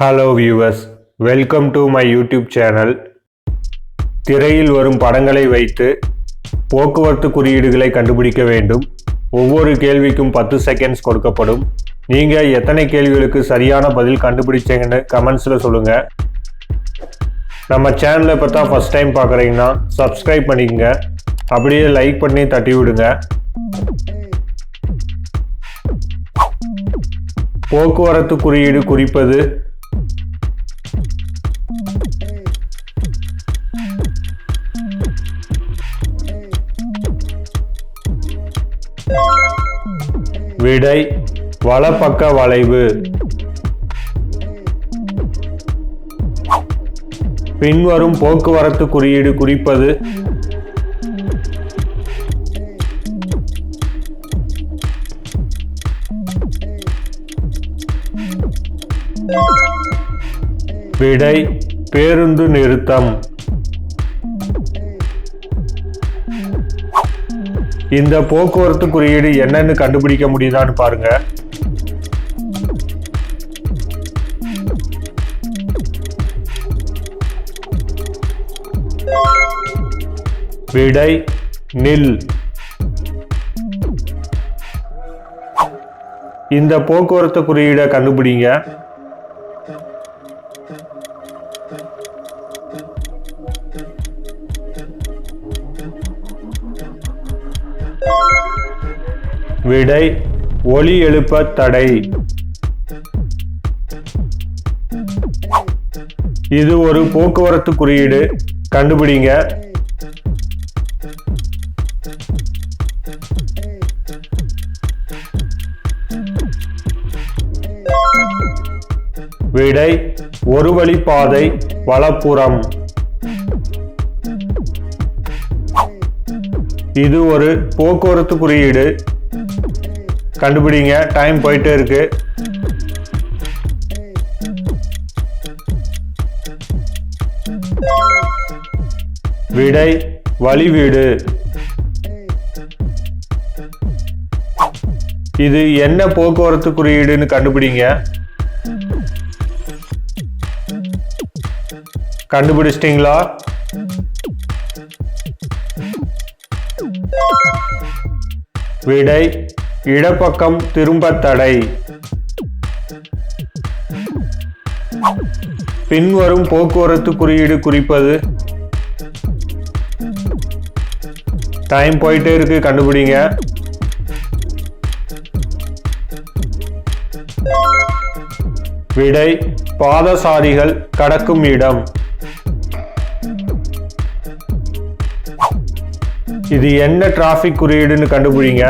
Hello viewers, welcome to my YouTube channel. திரையில் வரும் படங்களை வைத்து போக்குவரத்து குறியீடுகளை கண்டுபிடிக்க வேண்டும். ஒவ்வொரு கேள்விக்கும் 10 செகண்ட்ஸ் கொடுக்கப்படும். நீங்கள் எத்தனை கேள்விகளுக்கு சரியான பதில் கண்டுபிடிச்சீங்கன்னு கமெண்ட்ஸில் சொல்லுங்கள். நம்ம சேனலை இப்போ தான் ஃபஸ்ட் டைம் பார்க்குறீங்கன்னா சப்ஸ்கிரைப் பண்ணிக்கங்க. அப்படியே லைக் பண்ணி தட்டி விடுங்க. போக்குவரத்து குறியீடு குறிப்பது விடை வலப்பக்க வளைவு. பின்வரும் போக்குவரத்து குறியீடு குறிப்பது விடை பேருந்து நிறுத்தம். இந்த போக்குவரத்து குறியீடு என்னன்னு கண்டுபிடிக்க முடியுதான்னு பாருங்க. விடை நில். இந்த போக்குவரத்து குறியீடை கண்டுபிடிங்க. விடை ஒலி எழுப்ப தடை. இது ஒரு போக்குவரத்து குறியீடு, கண்டுபிடிங்க. விடை ஒரு வழி பாதை வலப்புறம். இது ஒரு போக்குவரத்து குறியீடு, கண்டுபிடிங்க. டைம் போயிட்டே இருக்கு. விடை வழி வீடு. இது என்ன போக்குவரத்து குறியீடுன்னு கண்டுபிடிங்க. கண்டுபிடிச்சிட்டீங்களா? விடை இடப்பக்கம் திரும்ப தடை. பின்வரும் போக்குவரத்து குறியீடு குறிப்பது டைம் போயிட்டே இருக்கு, கண்டுபிடிங்க. விடை பாதசாரிகள் கடக்கும் இடம். இது என்ன டிராஃபிக் குறியீடுன்னு கண்டுபிடிங்க.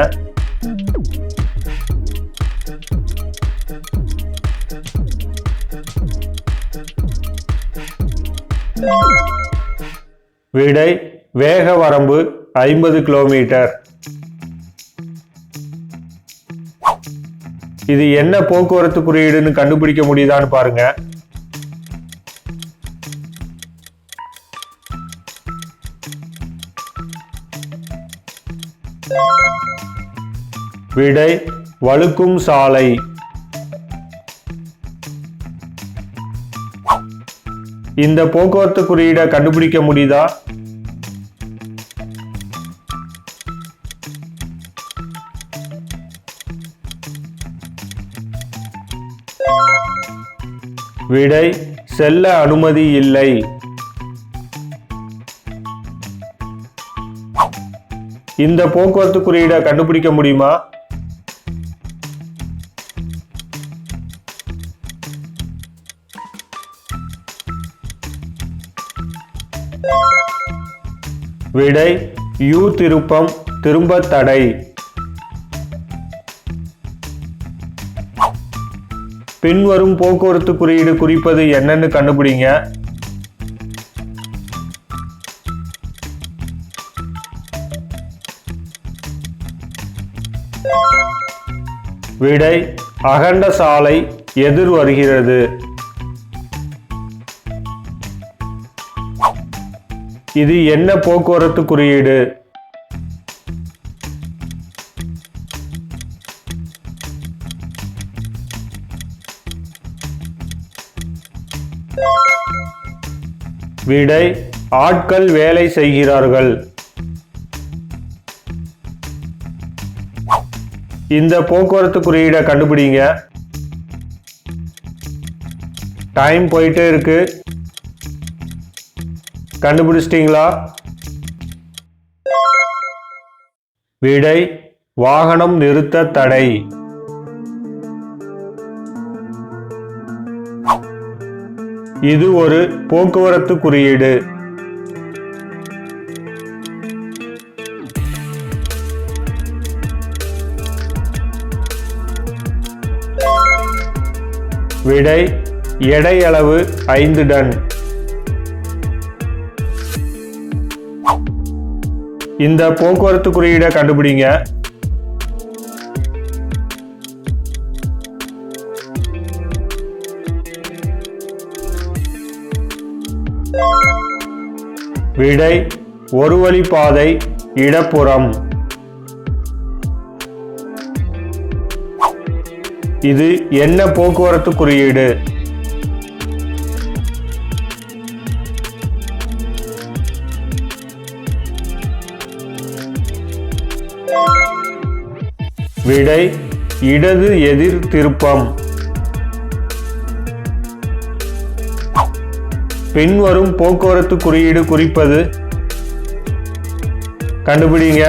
விடை வேக வரம்பு 50 கிலோமீட்டர். இது என்ன போக்குவரத்து குறியீடுன்னு கண்டுபிடிக்க முடியுதான்னு பாருங்க. விடை வழுக்கும் சாலை. இந்த போக்குவரத்து குறியீடை கண்டுபிடிக்க முடியுதா? விடை செல்ல அனுமதி இல்லை. இந்த போக்குவரத்து குறியீடை கண்டுபிடிக்க முடியுமா? விடை யூ திருப்பம் திரும்ப தடை. பின்வரும் போக்குவரத்து குறியீடு குறிப்பது என்னன்னு கண்டுபிடிங்க. விடை அகண்ட சாலை எதிர் வருகிறது. இது என்ன போக்குவரத்து குறியீடு? விடை ஆட்கள் வேலை செய்கிறார்கள். இந்த போக்குவரத்து குறியீடை கண்டுபிடிங்க. டைம் போயிட்டே இருக்கு. கண்டுபிடிச்சிட்டீங்களா? விடை வாகனம் நிறுத்த தடை. இது ஒரு போக்குவரத்து குறியீடு. விடை எடை அளவு 5 டன். இந்த போக்குவரத்து குறியீடை கண்டுபிடிங்க. விடை ஒரு வழி பாதை இடப்புறம். இது என்ன போக்குவரத்து குறியீடு? விடை இடது எதிர் திருப்பம். பின்வரும் போக்குவரத்து குறியீடு குறிப்பது? கண்டுபிடிங்க.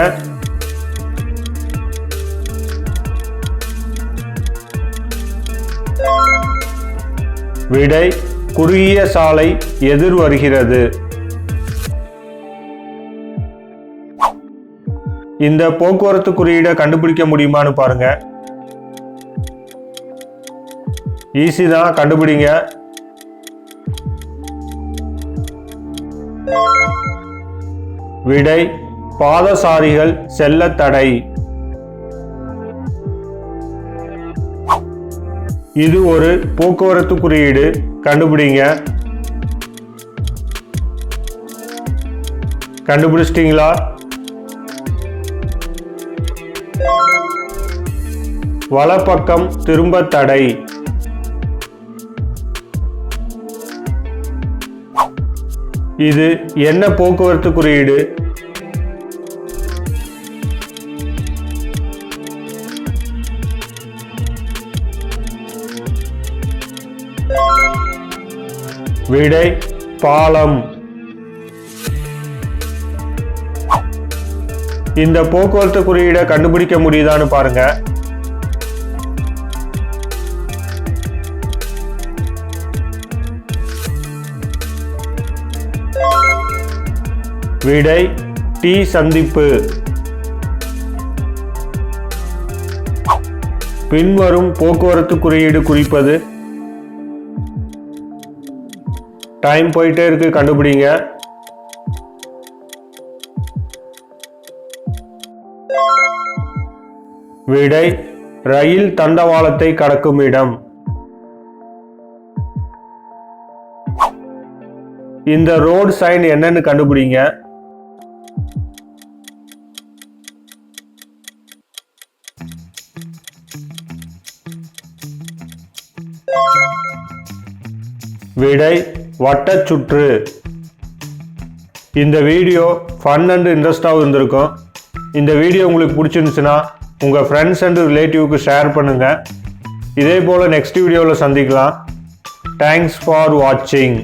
விடை குறுகிய சாலை எதிர் வருகிறது. இந்த போக்குவரத்து குறியீடை கண்டுபிடிக்க முடியுமான்னு பாருங்க. ஈஸி தான், கண்டுபிடிங்க. விடை பாதசாரிகள் செல்ல தடை. இது ஒரு போக்குவரத்து குறியீடு. கண்டுபிடிங்க. கண்டுபிடிச்சிட்டீங்களா? வலப்பக்கம் திரும்ப தடை. இது என்ன போக்குவரத்து குறியீடு? விடை பாலம். இந்த போக்குவரத்து குறியீடை கண்டுபிடிக்க முடியுதான்னு பாருங்க. விடை டி சந்திப்பு. பின்வரும் போக்குவரத்து குறியீடு குறிப்பது? டைம் போயிட்டே இருக்கு, கண்டுபிடிங்க. விடை ரயில் தண்டவாளத்தை கடக்கும் இடம். இந்த ரோடு சைன் என்னன்னு கண்டுபிடிங்க. விடை வட்டச்சுற்று. இந்த வீடியோ ஃபன் அண்ட் இன்ட்ரெஸ்டாக இருந்திருக்கும். இந்த வீடியோ உங்களுக்கு பிடிச்சிருந்துச்சுன்னா உங்கள் ஃப்ரெண்ட்ஸ் அண்ட் ரிலேட்டிவ்க்கு ஷேர் பண்ணுங்கள். இதே போல் நெக்ஸ்ட் வீடியோவில் சந்திக்கலாம். தேங்க்ஸ் ஃபார் வாட்சிங்.